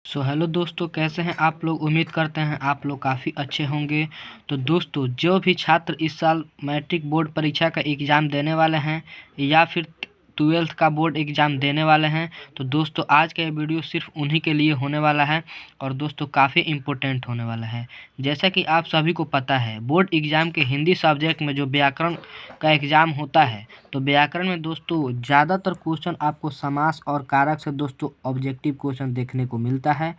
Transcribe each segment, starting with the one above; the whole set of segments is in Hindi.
हेलो दोस्तों, कैसे हैं आप लोग। उम्मीद करते हैं आप लोग काफ़ी अच्छे होंगे। तो दोस्तों, जो भी छात्र इस साल मैट्रिक बोर्ड परीक्षा का एग्ज़ाम देने वाले हैं या फिर 12th का बोर्ड एग्ज़ाम देने वाले हैं, तो दोस्तों आज का ये वीडियो सिर्फ उन्हीं के लिए होने वाला है और दोस्तों काफ़ी इम्पोर्टेंट होने वाला है। जैसा कि आप सभी को पता है, बोर्ड एग्ज़ाम के हिंदी सब्जेक्ट में जो व्याकरण का एग्ज़ाम होता है, तो व्याकरण में दोस्तों ज़्यादातर क्वेश्चन आपको समास और कारक से दोस्तों ऑब्जेक्टिव क्वेश्चन देखने को मिलता है।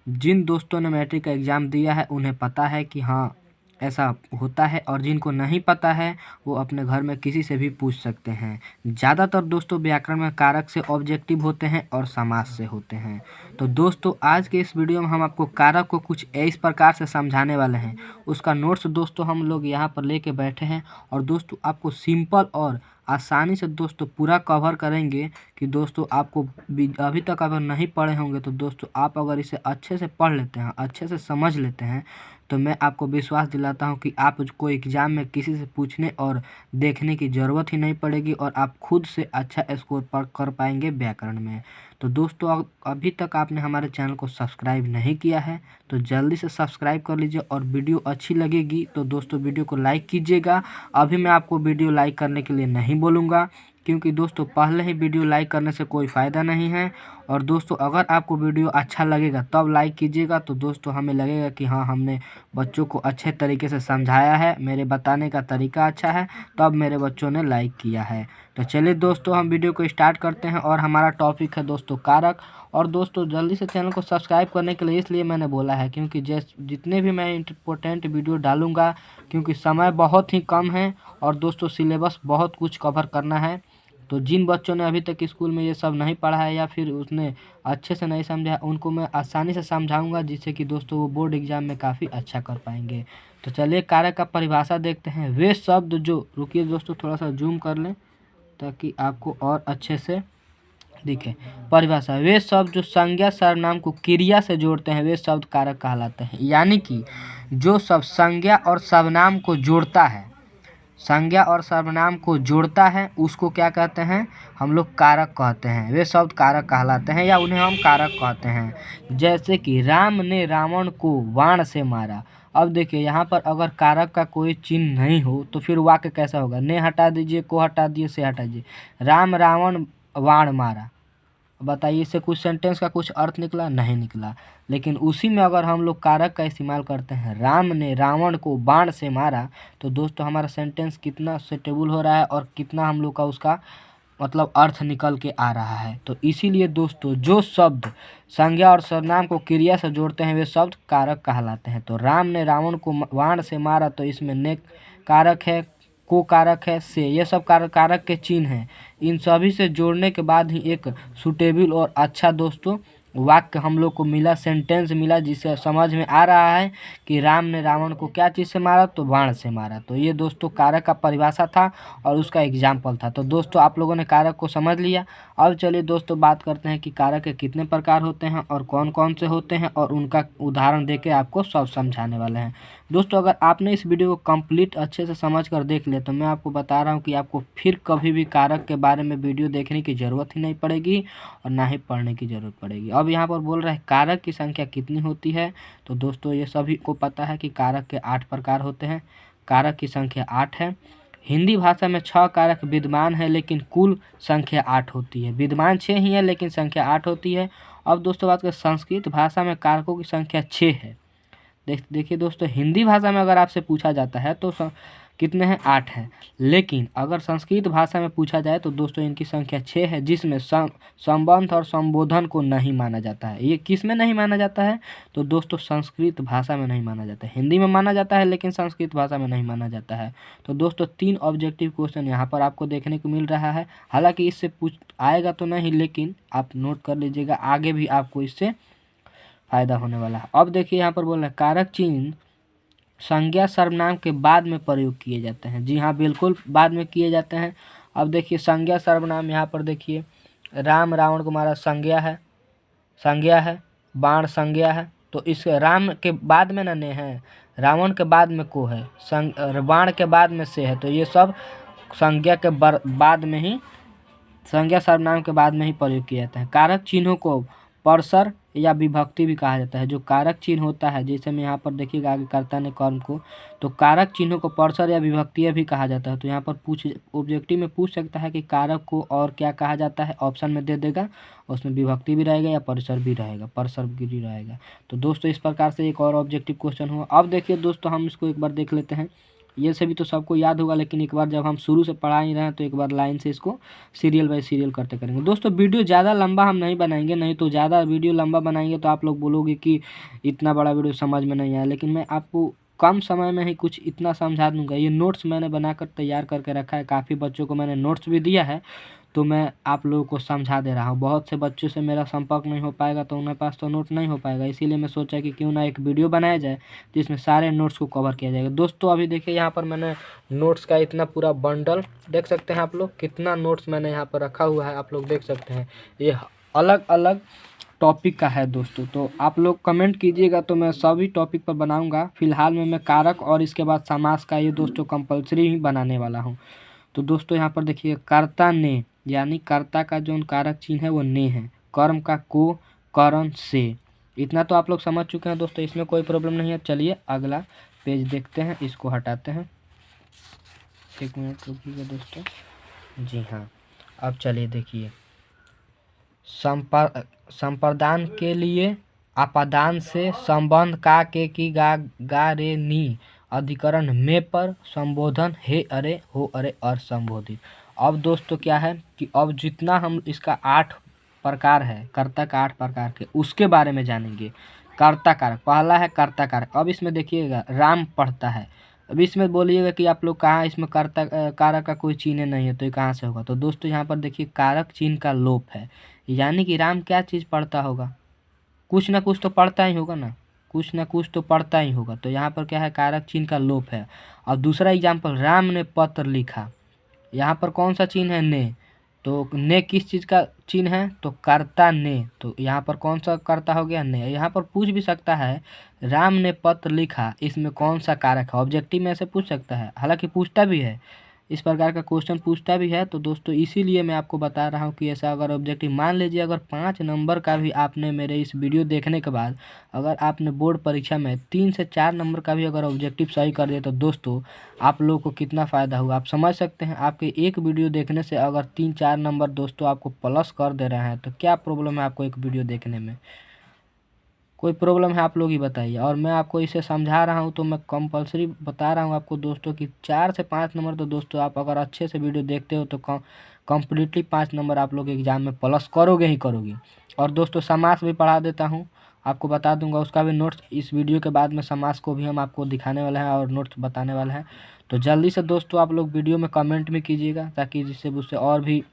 जिन दोस्तों ने मैट्रिक का एग्ज़ाम दिया है उन्हें पता है कि हाँ ऐसा होता है, और जिनको नहीं पता है वो अपने घर में किसी से भी पूछ सकते हैं। ज़्यादातर दोस्तों व्याकरण में कारक से ऑब्जेक्टिव होते हैं और समास से होते हैं। तो दोस्तों आज के इस वीडियो में हम आपको कारक को कुछ इस प्रकार से समझाने वाले हैं। उसका नोट्स दोस्तों हम लोग यहाँ पर लेके बैठे हैं और दोस्तों आपको सिंपल और आसानी से दोस्तों पूरा कवर करेंगे कि दोस्तों आपको अभी तक अगर नहीं पढ़े होंगे तो दोस्तों आप अगर इसे अच्छे से पढ़ लेते हैं, अच्छे से समझ लेते हैं, तो मैं आपको विश्वास दिलाता हूं कि आपको एग्ज़ाम में किसी से पूछने और देखने की ज़रूरत ही नहीं पड़ेगी और आप खुद से अच्छा स्कोर कर पाएंगे व्याकरण में। तो दोस्तों अभी तक आपने हमारे चैनल को सब्सक्राइब नहीं किया है तो जल्दी से सब्सक्राइब कर लीजिए, और वीडियो अच्छी लगेगी तो दोस्तों वीडियो को लाइक कीजिएगा। अभी मैं आपको वीडियो लाइक करने के लिए नहीं बोलूँगा, क्योंकि दोस्तों पहले ही वीडियो लाइक करने से कोई फ़ायदा नहीं है। और दोस्तों अगर आपको वीडियो अच्छा लगेगा तब लाइक कीजिएगा, तो दोस्तों हमें लगेगा कि हाँ हमने बच्चों को अच्छे तरीके से समझाया है, मेरे बताने का तरीका अच्छा है, तब मेरे बच्चों ने लाइक किया है। तो चलिए दोस्तों हम वीडियो को स्टार्ट करते हैं और हमारा टॉपिक है दोस्तों कारक। और दोस्तों जल्दी से चैनल को सब्सक्राइब करने के लिए इसलिए मैंने बोला है क्योंकि जितने भी मैं इम्पोर्टेंट वीडियो डालूँगा, क्योंकि समय बहुत ही कम है और दोस्तों सिलेबस बहुत कुछ कवर करना है। तो जिन बच्चों ने अभी तक स्कूल में ये सब नहीं पढ़ा है या फिर उसने अच्छे से नहीं समझा, उनको मैं आसानी से समझाऊंगा, जिससे कि दोस्तों वो बोर्ड एग्जाम में काफ़ी अच्छा कर पाएंगे। तो चलिए कारक का परिभाषा देखते हैं। वे शब्द जो, रुकिए दोस्तों थोड़ा सा जूम कर लें ताकि आपको और अच्छे से दिखे। परिभाषा: वे शब्द जो संज्ञा सर्वनाम को क्रिया से जोड़ते हैं वे शब्द कारक कहलाते हैं। यानी कि जो शब्द संज्ञा और सर्वनाम को जोड़ता है, संज्ञा और सर्वनाम को जोड़ता है, उसको क्या कहते हैं, हम लोग कारक कहते हैं। वे शब्द कारक कहलाते हैं या उन्हें हम कारक कहते हैं। जैसे कि राम ने रावण को बाण से मारा। अब देखिए यहाँ पर अगर कारक का कोई चिन्ह नहीं हो तो फिर वाक्य कैसा होगा। ने हटा दीजिए, को हटा दीजिए, से हटा दीजिए, राम रावण बाण मारा। बताइए इससे कुछ सेंटेंस का कुछ अर्थ निकला? नहीं निकला। लेकिन उसी में अगर हम लोग कारक का इस्तेमाल करते हैं, राम ने रावण को बाण से मारा, तो दोस्तों हमारा सेंटेंस कितना सुटेबल हो रहा है और कितना हम लोग का उसका मतलब अर्थ निकल के आ रहा है। तो इसीलिए दोस्तों जो शब्द संज्ञा और सर्वनाम को क्रिया से जोड़ते हैं वे शब्द कारक कहलाते हैं। तो राम ने रावण को बाण से मारा, तो इसमें ने कारक है, को कारक है, से, ये सब कारक के चिन्ह हैं। इन सभी से जोड़ने के बाद ही एक सुटेबल और अच्छा दोस्तों वाक्य हम लोग को मिला, सेंटेंस मिला, जिससे समझ में आ रहा है कि राम ने रावण को क्या चीज़ से मारा, तो बाण से मारा। तो ये दोस्तों कारक का परिभाषा था और उसका एग्जाम्पल था। तो दोस्तों आप लोगों ने कारक को समझ लिया। अब चलिए दोस्तों बात करते हैं कि कारक के कितने प्रकार होते हैं और कौन कौन से होते हैं, और उनका उदाहरण देके आपको सब समझाने वाले हैं। दोस्तों अगर आपने इस वीडियो को कंप्लीट अच्छे से समझ कर देख लिया तो मैं आपको बता रहा हूँ कि आपको फिर कभी भी कारक के बारे में वीडियो देखने की ज़रूरत ही नहीं पड़ेगी और ना ही पढ़ने की ज़रूरत पड़ेगी। अब यहाँ पर बोल रहा है कारक की संख्या कितनी होती है। तो दोस्तों ये सभी को पता है कि कारक के 8 प्रकार होते हैं। कारक की संख्या 8 है। हिंदी भाषा में 6 कारक विद्यमान है लेकिन कुल संख्या 8 होती है। विद्यमान 6 ही है लेकिन संख्या 8 होती है। अब दोस्तों बात करें संस्कृत भाषा में कारकों की संख्या 6 है। देखिए दोस्तों हिंदी भाषा में अगर आपसे पूछा जाता है तो कितने हैं, 8 हैं। लेकिन अगर संस्कृत भाषा में पूछा जाए तो दोस्तों इनकी संख्या 6 है, जिसमें संबंध और संबोधन को नहीं माना जाता है। ये किस में नहीं माना जाता है, तो दोस्तों संस्कृत भाषा में नहीं माना जाता है। हिंदी में माना जाता है लेकिन संस्कृत भाषा में नहीं माना जाता है। तो दोस्तों 3 ऑब्जेक्टिव क्वेश्चन यहाँ पर आपको देखने को मिल रहा है। हालांकि इससे पूछ आएगा तो नहीं, लेकिन आप नोट कर लीजिएगा, आगे भी आपको इससे फायदा होने वाला है। अब देखिए यहाँ पर बोल रहा है कारक चिन्ह संज्ञा सर्वनाम के बाद में प्रयोग किए जाते हैं। जी हाँ, बिल्कुल बाद में किए जाते हैं। अब देखिए संज्ञा सर्वनाम यहाँ पर देखिए, राम रावण को मारा संज्ञा है, संज्ञा है, बाण संज्ञा है। तो इस राम के बाद में न ने है, रावण के बाद में को है, बाण के बाद में से है। तो ये सब संज्ञा के बाद में ही, संज्ञा सर्वनाम के बाद में ही प्रयोग किए जाते हैं। कारक चिन्हों को परसर या विभक्ति भी कहा जाता है। जो कारक चिन्ह होता है, जैसे मैं यहाँ पर देखिएगा आगे कर्ता ने कर्म को, तो कारक चिन्हों को परिसर या विभक्तियाँ भी कहा जाता है। तो यहाँ पर ऑब्जेक्टिव में पूछ सकता है कि कारक को और क्या कहा जाता है, ऑप्शन में दे देगा, उसमें विभक्ति भी रहेगा या परिसर भी रहेगा, परिसर भी रहेगा। तो दोस्तों इस प्रकार से एक और ऑब्जेक्टिव क्वेश्चन हुआ। अब देखिए दोस्तों, हम इसको एक बार देख लेते हैं। ये सभी तो सबको याद होगा, लेकिन एक बार जब हम शुरू से पढ़ा ही रहे हैं तो एक बार लाइन से इसको सीरियल बाय सीरियल करते करेंगे। दोस्तों वीडियो ज़्यादा लंबा हम नहीं बनाएंगे, नहीं तो ज़्यादा वीडियो लंबा बनाएंगे तो आप लोग बोलोगे कि इतना बड़ा वीडियो समझ में नहीं आया। लेकिन मैं आपको कम समय में ही कुछ इतना समझा दूंगा। ये नोट्स मैंने बनाकर तैयार करके रखा है, काफ़ी बच्चों को मैंने नोट्स भी दिया है, तो मैं आप लोगों को समझा दे रहा हूँ। बहुत से बच्चों से मेरा संपर्क नहीं हो पाएगा तो उनके पास तो नोट नहीं हो पाएगा, इसीलिए मैं सोचा कि क्यों ना एक वीडियो बनाया जाए जिसमें सारे नोट्स को कवर किया जाएगा। दोस्तों अभी देखिए यहाँ पर मैंने नोट्स का इतना पूरा बंडल देख सकते हैं आप लोग, कितना नोट्स मैंने यहाँ पर रखा हुआ है, आप लोग देख सकते हैं। ये अलग अलग टॉपिक का है दोस्तों, तो आप लोग कमेंट कीजिएगा तो मैं सभी टॉपिक पर बनाऊंगा। फिलहाल में मैं कारक और इसके बाद समास का ये दोस्तों कंपलसरी ही बनाने वाला हूँ। तो दोस्तों यहाँ पर देखिए कर्ता ने, यानी कर्ता का जो कारक चिन्ह है वो ने है, कर्म का को, करण से, इतना तो आप लोग समझ चुके हैं दोस्तों, इसमें कोई प्रॉब्लम नहीं है। चलिए अगला पेज देखते हैं, इसको हटाते हैं, एक मिनट रुकिएगा दोस्तों। जी हाँ, अब चलिए देखिए, संप्रदान के लिए अपादान से संबंध का के की गा रे नी अधिकरण में पर संबोधन हे अरे हो अरे और संबोधित। अब दोस्तों क्या है कि अब जितना हम इसका 8 प्रकार है, कर्ता का 8 प्रकार के, उसके बारे में जानेंगे। कर्ता कारक पहला है कर्ता कारक। अब इसमें देखिएगा राम पढ़ता है, अब इसमें बोलिएगा कि आप लोग कहाँ, इसमें कर्ता कारक का कोई चिन्ह नहीं है तो ये कहाँ से होगा। तो दोस्तों यहाँ पर देखिए कारक चिन्ह का लोप है, यानी कि राम क्या चीज़ पढ़ता होगा, कुछ ना कुछ तो पढ़ता ही होगा ना, कुछ ना कुछ तो पढ़ता ही होगा। तो यहाँ पर क्या है, कारक चिन्ह का लोप है। और दूसरा एग्जाम्पल, राम ने पत्र लिखा, यहाँ पर कौन सा चिन्ह है, ने, तो ने किस चीज़ का चिन्ह है, तो कर्ता ने, तो यहाँ पर कौन सा कर्ता हो गया, ने। यहाँ पर पूछ भी सकता है राम ने पत्र लिखा, इसमें कौन सा कारक है, ऑब्जेक्टिव में से पूछ सकता है, हालांकि पूछता भी है, इस प्रकार का क्वेश्चन पूछता भी है। तो दोस्तों इसीलिए मैं आपको बता रहा हूँ कि ऐसा अगर ऑब्जेक्टिव, मान लीजिए अगर 5 नंबर का भी आपने मेरे इस वीडियो देखने के बाद अगर आपने बोर्ड परीक्षा में 3 से 4 नंबर का भी अगर ऑब्जेक्टिव सही कर दिया तो दोस्तों आप लोगों को कितना फ़ायदा हुआ आप समझ सकते हैं। आपके एक वीडियो देखने से अगर 3-4 नंबर दोस्तों आपको प्लस कर दे रहे हैं तो क्या प्रॉब्लम है आपको एक वीडियो देखने में, कोई प्रॉब्लम है आप लोग ही बताइए। और मैं आपको इसे समझा रहा हूँ तो मैं कंपलसरी बता रहा हूँ आपको दोस्तों कि 4 से 5 नंबर तो दोस्तों आप अगर अच्छे से वीडियो देखते हो तो कम्प्लीटली 5 नंबर आप लोग एग्ज़ाम में प्लस करोगे ही करोगे। और दोस्तों समास भी पढ़ा देता हूँ, आपको बता दूंगा, उसका भी नोट्स इस वीडियो के बाद में समास को भी हम आपको दिखाने वाले हैं और नोट्स बताने वाले हैं। तो जल्दी से दोस्तों आप लोग वीडियो में कमेंट भी कीजिएगा ताकि जिससे उससे और भी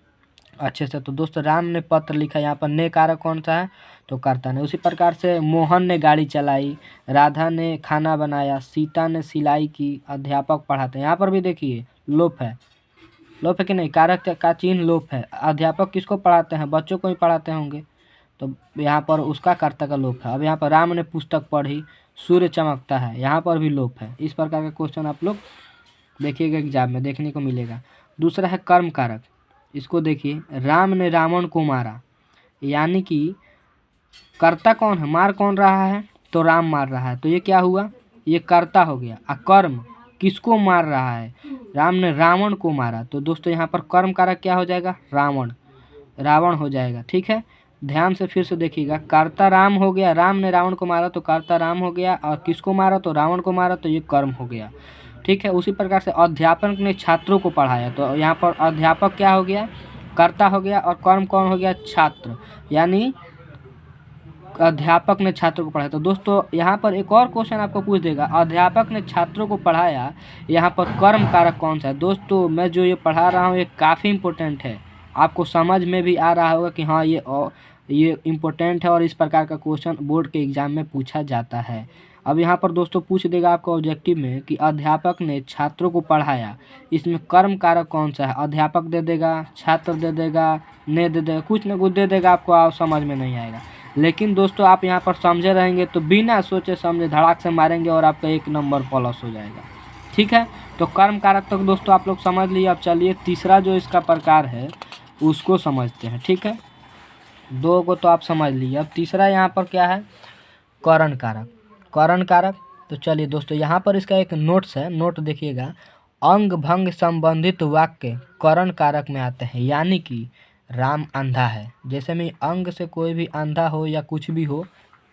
अच्छे से। तो दोस्तों राम ने पत्र लिखा, यहाँ पर ने कारक कौन सा है, तो कर्ता ने। उसी प्रकार से मोहन ने गाड़ी चलाई, राधा ने खाना बनाया, सीता ने सिलाई की, अध्यापक पढ़ाते हैं। यहाँ पर भी देखिए लोप है, लोप है कि नहीं, कारक का चिन्ह लोप है। अध्यापक किसको पढ़ाते हैं, बच्चों को ही पढ़ाते होंगे, तो यहाँ पर उसका कर्ता का लोप है। अब यहाँ पर राम ने पुस्तक पढ़ी, सूर्य चमकता है, यहाँ पर भी लोप है। इस प्रकार का क्वेश्चन आप लोग देखिएगा एग्जाम में देखने को मिलेगा। दूसरा है कर्म कारक, इसको देखिए, राम ने रावण को मारा, यानी कि कर्ता कौन है, मार कौन रहा है, तो राम मार रहा है, तो ये क्या हुआ, ये कर्ता हो गया। और कर्म किसको मार रहा है, राम ने रावण को मारा, तो दोस्तों यहाँ पर कर्म कारक क्या हो जाएगा, रावण, रावण हो जाएगा। ठीक है, ध्यान से फिर से देखिएगा, कर्ता राम हो गया, राम ने रावण को मारा तो कर्ता राम हो गया, और किसको मारा, तो रावण को मारा, तो ये कर्म हो गया। ठीक है, उसी प्रकार से अध्यापक ने छात्रों को पढ़ाया, तो यहाँ पर अध्यापक क्या हो गया, कर्ता हो गया, और कर्म कौन हो गया, छात्र, यानी अध्यापक ने छात्रों को पढ़ाया। तो दोस्तों यहाँ पर एक और क्वेश्चन आपको पूछ देगा, अध्यापक ने छात्रों को पढ़ाया, यहाँ पर कर्म कारक कौन सा है। दोस्तों मैं जो ये पढ़ा रहा हूँ ये काफ़ी इम्पोर्टेंट है, आपको समझ में भी आ रहा होगा कि हाँ ये इम्पोर्टेंट है और इस प्रकार का क्वेश्चन बोर्ड के एग्जाम में पूछा जाता है। अब यहाँ पर दोस्तों पूछ देगा आपको ऑब्जेक्टिव में कि अध्यापक ने छात्रों को पढ़ाया, इसमें कर्म कारक कौन सा है, अध्यापक दे देगा, छात्र दे देगा, ने दे देगा, कुछ न कुछ दे देगा, आपको आप समझ में नहीं आएगा। लेकिन दोस्तों आप यहाँ पर समझे रहेंगे तो बिना सोचे समझे धड़ाक से मारेंगे और आपका 1 नंबर प्लस हो जाएगा। ठीक है, तो कर्म कारक तक दोस्तों आप लोग समझ लिए। अब चलिए तीसरा जो इसका प्रकार है उसको समझते हैं। ठीक है, दो को तो आप समझ लीजिए। अब तीसरा यहाँ पर क्या है, करण कारक। करण कारक, तो चलिए दोस्तों यहाँ पर इसका एक नोट्स है, नोट देखिएगा। अंग भंग संबंधित वाक्य करण कारक में आते हैं, यानी कि राम अंधा है, जैसे में अंग से कोई भी अंधा हो या कुछ भी हो,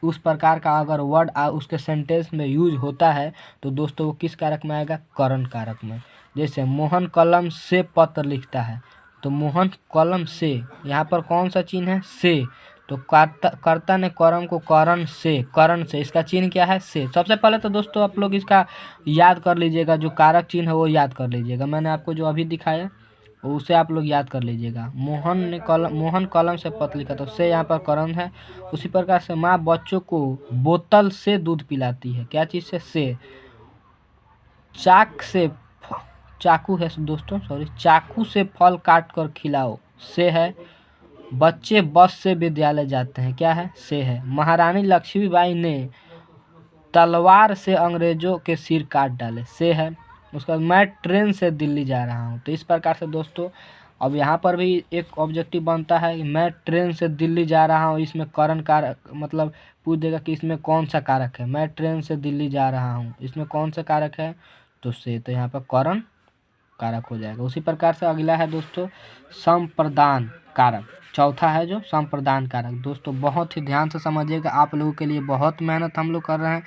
उस प्रकार का अगर वर्ड उसके सेंटेंस में यूज होता है तो दोस्तों वो किस कारक में आएगा, करण कारक में। जैसे मोहन कलम से पत्र लिखता है, तो मोहन कलम से, यहाँ पर कौन सा चिन्ह है, से, तो कर्ता ने करण को करण से, इसका चिन्ह क्या है, से। सबसे पहले तो दोस्तों आप लोग इसका याद कर लीजिएगा, जो कारक चिन्ह है वो याद कर लीजिएगा। मैंने आपको जो अभी दिखाया उसे आप लोग याद कर लीजिएगा। मोहन कलम से पत्र लिखा, तो से यहाँ पर करण है। उसी प्रकार से माँ बच्चों को बोतल से दूध पिलाती है, क्या चीज़ से। चाकू है दोस्तों, सॉरी, चाकू से फल काट कर खिलाओ, से है। बच्चे बस से विद्यालय जाते हैं, क्या है, से है। महारानी लक्ष्मीबाई ने तलवार से अंग्रेजों के सिर काट डाले, से है। उसके बाद मैं ट्रेन से दिल्ली जा रहा हूँ, तो इस प्रकार से दोस्तों अब यहाँ पर भी एक ऑब्जेक्टिव बनता है, मैं ट्रेन से दिल्ली जा रहा हूँ। इसमें करण कारक मतलब पूछ देगा कि इसमें कौन सा कारक है, मैं ट्रेन से दिल्ली जा रहा हूँ, इसमें कौन सा कारक है, तो से, तो यहाँ पर करण कारक हो जाएगा। उसी प्रकार से अगला है दोस्तों संप्रदान कारक, चौथा है जो संप्रदान कारक। दोस्तों बहुत ही ध्यान से समझिएगा, आप लोगों के लिए बहुत मेहनत हम लोग कर रहे हैं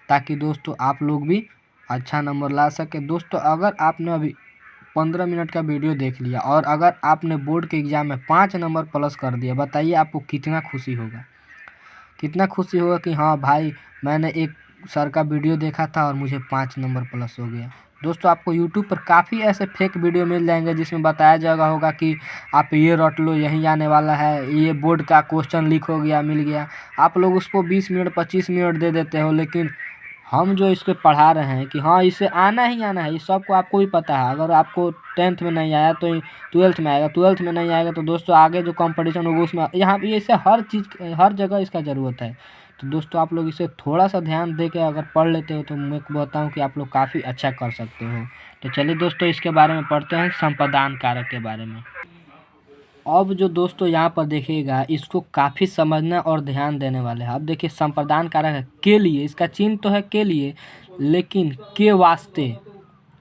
ताकि दोस्तों आप लोग भी अच्छा नंबर ला सके। दोस्तों अगर आपने अभी 15 मिनट का वीडियो देख लिया और अगर आपने बोर्ड के एग्ज़ाम में 5 नंबर प्लस कर दिया, बताइए आपको कितना खुशी होगा, कितना खुशी होगा कि हाँ भाई मैंने एक सर का वीडियो देखा था और मुझे 5 नंबर प्लस हो गया। दोस्तों आपको YouTube पर काफ़ी ऐसे फेक वीडियो मिल जाएंगे जिसमें बताया जाएगा होगा कि आप ये रट लो, यहीं आने वाला है, ये बोर्ड का क्वेश्चन लीक हो गया, मिल गया। आप लोग उसको 20 मिनट 25 मिनट दे देते हो, लेकिन हम जो इसको पढ़ा रहे हैं कि हाँ इसे आना ही आना है, इस सबको आपको भी पता है। अगर आपको 10th में नहीं आया तो 12th में आएगा, 12th में नहीं आएगा तो दोस्तों आगे जो कंपटीशन होगा उसमें, यहाँ पे इसे हर चीज़ हर जगह इसका ज़रूरत है। तो दोस्तों आप लोग इसे थोड़ा सा ध्यान दे के अगर पढ़ लेते हो तो मैं बताऊँ कि आप लोग काफ़ी अच्छा कर सकते हो। तो चलिए दोस्तों इसके बारे में पढ़ते हैं, संप्रदान कारक के बारे में। अब जो दोस्तों यहाँ पर देखिएगा इसको काफ़ी समझना और ध्यान देने वाले हैं। अब देखिए संप्रदान कारक है के लिए, इसका चिन्ह तो है के लिए, लेकिन के वास्ते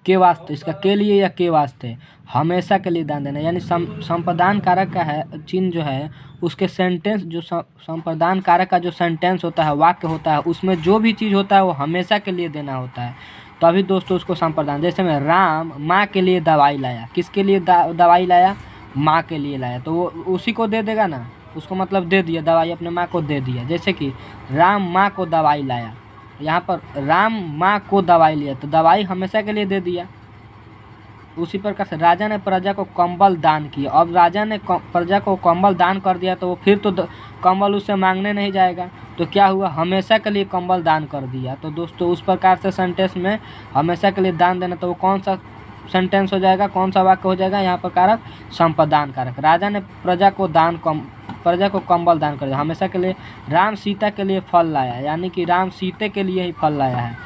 इसका के लिए या के वास्ते हमेशा के लिए दान देना, यानी संप्रदान कारक का है चिन्ह जो है उसके सेंटेंस, जो संप्रदान कारक का जो सेंटेंस होता है, वाक्य होता है, उसमें जो भी चीज़ होता है वो हमेशा के लिए देना होता है, तभी दोस्तों उसको संप्रदान। जैसे में राम माँ के लिए दवाई लाया, किसके लिए दवाई लाया, माँ के लिए लाया, तो वो उसी को दे देगा ना, उसको मतलब दे दिया दवाई, अपने माँ को दे दिया। जैसे कि राम माँ को दवाई लाया, यहाँ पर राम माँ को दवाई लिया, तो दवाई हमेशा के लिए दे दिया। उसी प्रकार से राजा ने प्रजा को कंबल दान किया, अब राजा ने प्रजा को कंबल दान कर दिया तो वो फिर तो कंबल उससे मांगने नहीं जाएगा, तो क्या हुआ, हमेशा के लिए कंबल दान कर दिया। तो दोस्तों उस प्रकार से सेंटेंस में हमेशा के लिए दान देना, तो वो कौन सा सेंटेंस हो जाएगा, कौन सा वाक्य हो जाएगा, यहाँ पर कारक संप्रदान कारक। राजा ने प्रजा को कंबल दान कर दिया, हमेशा के लिए। राम सीता के लिए फल लाया, यानी कि राम सीते के लिए ही फल लाया है।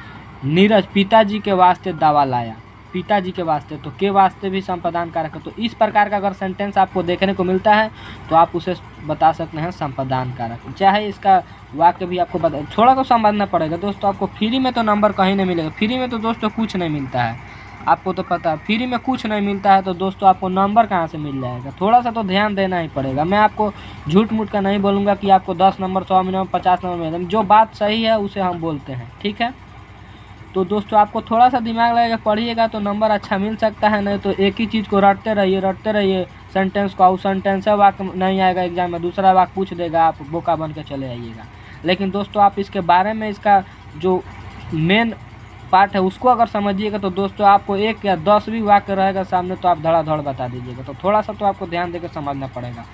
नीरज पिताजी के वास्ते दवा लाया, पिताजी के वास्ते, तो के वास्ते भी संप्रदान कारक है। तो इस प्रकार का अगर सेंटेंस आपको देखने को मिलता है तो आप उसे बता सकते हैं संप्रदान कारक। चाहे इसका वाक्य भी आपको थोड़ा तो समझना पड़ेगा दोस्तों। आपको फ्री में तो नंबर कहीं नहीं मिलेगा, फ्री में तो दोस्तों कुछ नहीं मिलता है, आपको तो पता है फ्री में कुछ नहीं मिलता है, तो दोस्तों आपको नंबर कहाँ से मिल जाएगा, थोड़ा सा तो ध्यान देना ही पड़ेगा। मैं आपको झूठ मूठ का नहीं बोलूँगा कि आपको 10 नंबर 100 नंबर 50 नंबर मिलेगा, जो बात सही है उसे हम बोलते हैं, ठीक है। तो दोस्तों आपको थोड़ा सा दिमाग लगेगा, पढ़िएगा तो नंबर अच्छा मिल सकता है, नहीं तो एक ही चीज़ को रटते रहिए सेंटेंस को, सेंटेंस है वाक्य नहीं आएगा एग्जाम में, दूसरा वाक्य पूछ देगा, आप बोका बन के चले आइएगा। लेकिन दोस्तों आप इसके बारे में, इसका जो मेन पार्ट है उसको अगर समझिएगा तो दोस्तों आपको 1 या 10 भी वाक्य रहेगा सामने तो आप धड़ाधड़ बता दीजिएगा, तो थोड़ा सा तो आपको ध्यान देकर समझना पड़ेगा।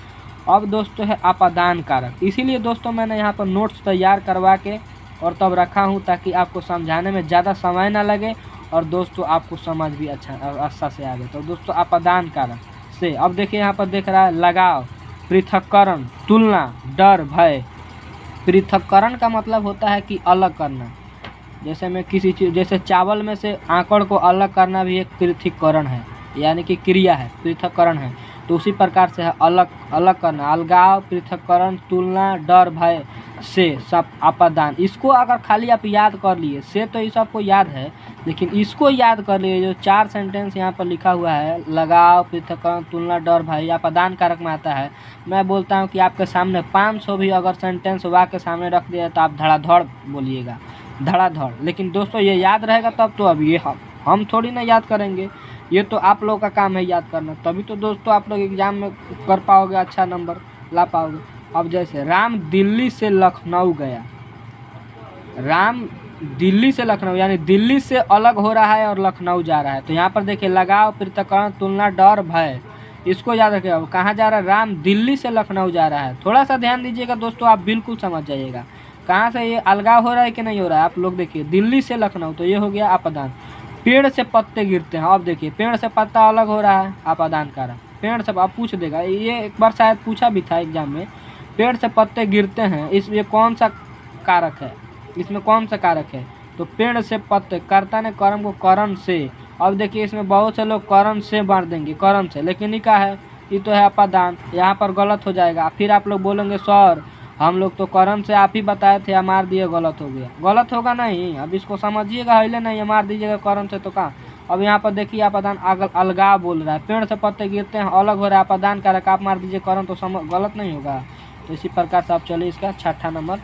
अब दोस्तों है अपादान कारक, इसीलिए दोस्तों मैंने यहाँ पर नोट्स तैयार करवा के और तब रखा हूँ ताकि आपको समझाने में ज़्यादा समय ना लगे और दोस्तों आपको समझ भी अच्छा से आगे। तो दोस्तों अपादान कारक से, अब देखिए यहाँ पर देख रहा है लगाव, पृथक्करण, तुलना, डर, भय। पृथक्करण का मतलब होता है कि अलग करना, जैसे मैं किसी चीज़, जैसे चावल में से आंकड़ को अलग करना भी एक पृथक्करण है, यानी कि क्रिया है, पृथक्करण है। तो उसी प्रकार से है अलग अलग करना, अलगाव, पृथक्करण, तुलना, डर, भय से, सब अपादान। इसको अगर खाली आप याद कर लिए, से तो ये सबको याद है, लेकिन इसको याद कर लिए जो 4 सेंटेंस यहाँ पर लिखा हुआ है, लगाव, पृथक्करण, तुलना, डर, भय, अपादान कारक में आता है। मैं बोलता हूँ कि आपके सामने 500 भी अगर सेंटेंस वाक्य सामने रख दिया तो आप धड़ाधड़ बोलिएगा, धड़ाधड़। लेकिन दोस्तों ये याद रहेगा तब तो, अब ये हम थोड़ी ना याद करेंगे, ये तो आप लोगों का काम है याद करना, तभी तो दोस्तों आप लोग एग्जाम में कर पाओगे, अच्छा नंबर ला पाओगे। अब जैसे राम दिल्ली से लखनऊ गया, राम दिल्ली से लखनऊ यानी दिल्ली से अलग हो रहा है और लखनऊ जा रहा है। तो यहाँ पर देखिए लगाव, पृथक्करण, तुलना, डर, भय, इसको याद रखिएगा। कहाँ जा रहा है? राम दिल्ली से लखनऊ जा रहा है। थोड़ा सा ध्यान दीजिएगा दोस्तों, आप बिल्कुल समझ जाइएगा कहाँ से ये अलगाव हो रहा है कि नहीं हो रहा है। आप लोग देखिए दिल्ली से लखनऊ, तो ये हो गया अपादान। पेड़ से पत्ते गिरते हैं, अब देखिए पेड़ से पत्ता अलग हो रहा है, अपादान कारक। पेड़ से, अब पूछ देगा, ये एक बार शायद पूछा भी था एग्जाम में, पेड़ से पत्ते गिरते हैं, इसमें कौन सा कारक है, इसमें कौन सा कारक है? तो पेड़ से पत्ते, कर्ता ने कर्म को करण से। अब देखिए इसमें बहुत से लोग करण से मार देंगे, करण से, लेकिन ये क्या है? ये तो है अपादान, यहाँ पर गलत हो जाएगा। फिर आप लोग बोलेंगे सर हम लोग तो करण से आप ही बताए थे, या मार दिए, गलत हो गया। गलत होगा नहीं, अब इसको समझिएगा, हिले नहीं मार दीजिएगा करण से तो कहाँ। अब यहाँ पर देखिए अपादान अलगाव बोल रहा है, पेड़ से पत्ते गिरते हैं, अलग हो रहा है, अपादान कारक, आप मार दीजिए करण, तो गलत नहीं होगा। तो इसी प्रकार से आप चलिए इसका 6ठा नंबर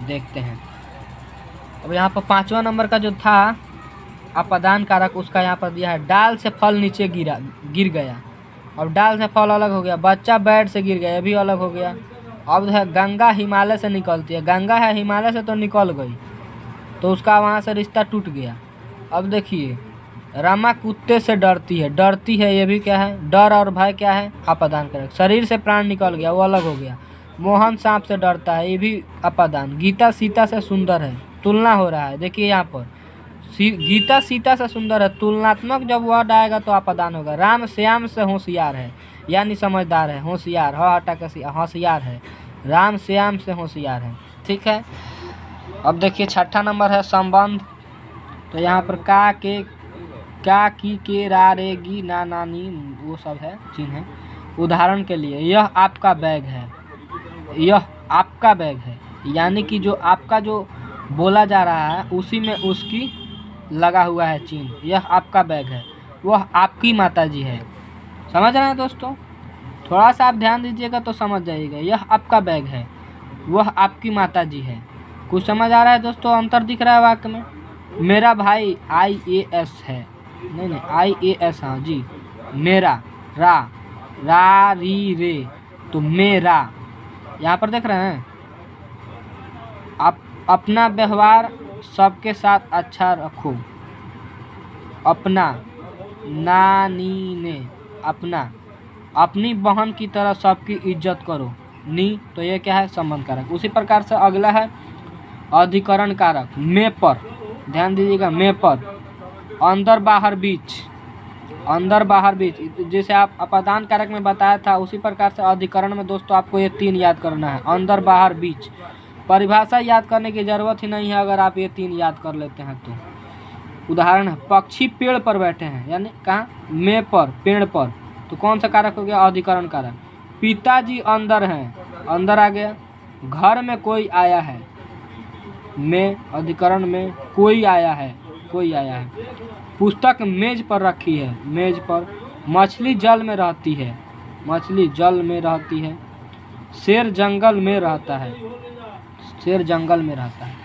देखते हैं। अब यहाँ पर 5वां नंबर का जो था अपादान कारक, उसका यहाँ पर दिया है डाल से फल नीचे गिर गया। अब डाल से फल अलग हो गया, बच्चा बेड से गिर गया, ये भी अलग हो गया। अब है गंगा हिमालय से निकलती है, गंगा है हिमालय से तो निकल गई, तो उसका वहाँ से रिश्ता टूट गया। अब देखिए रमा कुत्ते से डरती है, ये भी क्या है? डर और भय क्या है? अपादान कारक। शरीर से प्राण निकल गया, वो अलग हो गया। मोहन सांप से डरता है, ये भी अपादान। गीता सीता से सुंदर है, तुलना हो रहा है, देखिए यहाँ पर गीता सीता से सुंदर है, तुलनात्मक जब वर्ड आएगा तो अपादान होगा। राम श्याम से होशियार है, यानी समझदार है, होशियार, हटा के होशियार है, राम श्याम से होशियार है, ठीक है। अब देखिए 6ठा नंबर है संबंध। तो यहाँ पर का, के, का, की, के, रा, रे, गी, ना, नानी, वो सब है चिन्ह है। उदाहरण के लिए यह आपका बैग है, यह आपका बैग है, यानी कि जो आपका जो बोला जा रहा है उसी में उसकी लगा हुआ है चिन्ह, यह आपका बैग है, वह आपकी माताजी है। समझ रहे हैं दोस्तों? थोड़ा सा आप ध्यान दीजिएगा तो समझ जाइएगा। यह आपका बैग है, वह आपकी माताजी है। कुछ समझ आ रहा है दोस्तों? अंतर दिख रहा है वाक्य में। मेरा भाई IAS है, नहीं IAS, हाँ जी। मेरा, रा री रे, तो मेरा, यहाँ पर देख रहे हैं। आप अपना व्यवहार सबके साथ अच्छा रखो, अपना, नानी ने, अपना, अपनी बहन की तरह सबकी इज्जत करो, नी, तो ये क्या है? संबंध कारक। उसी प्रकार से अगला है अधिकरण कारक, में पर, ध्यान दीजिएगा, में पर, अंदर बाहर बीच, अंदर बाहर बीच, जैसे आप अपादान कारक में बताया था उसी प्रकार से अधिकरण में दोस्तों आपको ये 3 याद करना है, अंदर बाहर बीच। परिभाषा याद करने की ज़रूरत ही नहीं है अगर आप ये 3 याद कर लेते हैं तो। उदाहरण है पक्षी पेड़ पर बैठे हैं, यानी कहाँ? में पर, पेड़ पर, तो कौन सा कारक हो गया? अधिकरण कारक। पिताजी अंदर हैं, अंदर आ गया। घर में कोई आया है, में, अधिकरण में, कोई आया है, कोई आया है। पुस्तक मेज पर रखी है, मेज पर। मछली जल में रहती है, मछली जल में रहती है। शेर जंगल में रहता है, शेर जंगल में रहता है।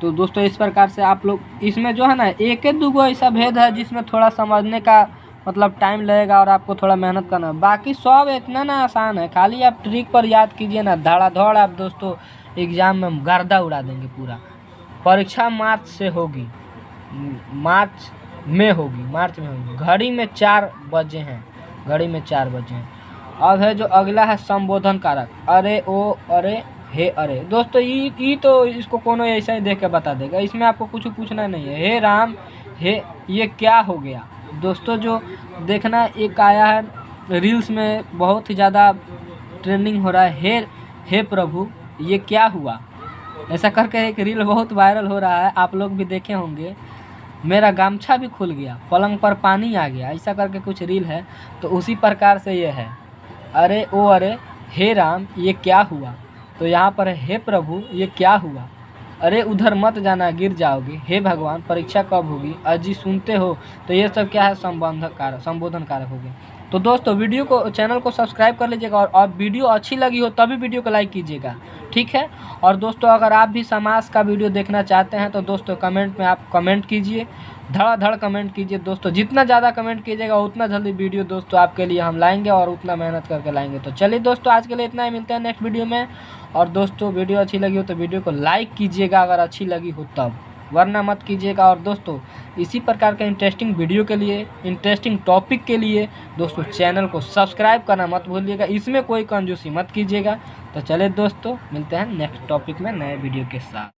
तो दोस्तों इस प्रकार से आप लोग, इसमें जो है ना एक दो ऐसा भेद है जिसमें थोड़ा समझने का मतलब टाइम लगेगा और आपको थोड़ा मेहनत करना। बाकी सब इतना ना आसान है, खाली आप ट्रिक पर याद कीजिए ना, धड़ाधड़ आप दोस्तों एग्जाम में गर्दा उड़ा देंगे पूरा। परीक्षा मार्च से होगी, मार्च में होगी, मार्च में होगी। घड़ी में 4 बजे हैं, घड़ी में 4 बजे हैं। अब है जो अगला है संबोधन कारक, अरे, ओ, अरे, हे, अरे। दोस्तों ये तो इसको कोनो ऐसा ही देख के बता देगा, इसमें आपको कुछ पूछना नहीं है। हे राम, हे, ये क्या हो गया? दोस्तों जो देखना एक आया है रील्स में, बहुत ही ज़्यादा ट्रेंडिंग हो रहा है, हे प्रभु ये क्या हुआ, ऐसा करके एक रील बहुत वायरल हो रहा है, आप लोग भी देखे होंगे। मेरा गमछा भी खुल गया, पलंग पर पानी आ गया, ऐसा करके कुछ रील है। तो उसी प्रकार से ये है, अरे ओ अरे हे राम ये क्या हुआ। तो यहाँ पर है, हे प्रभु ये क्या हुआ, अरे उधर मत जाना गिर जाओगे, हे भगवान परीक्षा कब होगी, अजी सुनते हो। तो ये सब क्या है, संबोधन कारक हो गए। तो दोस्तों वीडियो को, चैनल को सब्सक्राइब कर लीजिएगा, और वीडियो अच्छी लगी हो तभी वीडियो को लाइक कीजिएगा, ठीक है। और दोस्तों अगर आप भी समाज का वीडियो देखना चाहते हैं तो दोस्तों कमेंट में आप कमेंट कीजिए, धड़ाधड़ कमेंट कीजिए दोस्तों। जितना ज़्यादा कमेंट कीजिएगा उतना जल्दी वीडियो दोस्तों आपके लिए हम लाएंगे, और उतना मेहनत करके लाएंगे। तो चलिए दोस्तों आज के लिए इतना ही, मिलते हैं नेक्स्ट वीडियो में। और दोस्तों वीडियो अच्छी लगी हो तो वीडियो को लाइक कीजिएगा अगर अच्छी लगी हो तब, वरना मत कीजिएगा। और दोस्तों इसी प्रकार के इंटरेस्टिंग वीडियो के लिए, इंटरेस्टिंग टॉपिक के लिए दोस्तों चैनल को सब्सक्राइब करना मत भूलिएगा, इसमें कोई कंजूसी मत कीजिएगा। तो चलिए दोस्तों मिलते हैं नेक्स्ट टॉपिक में नए वीडियो के साथ।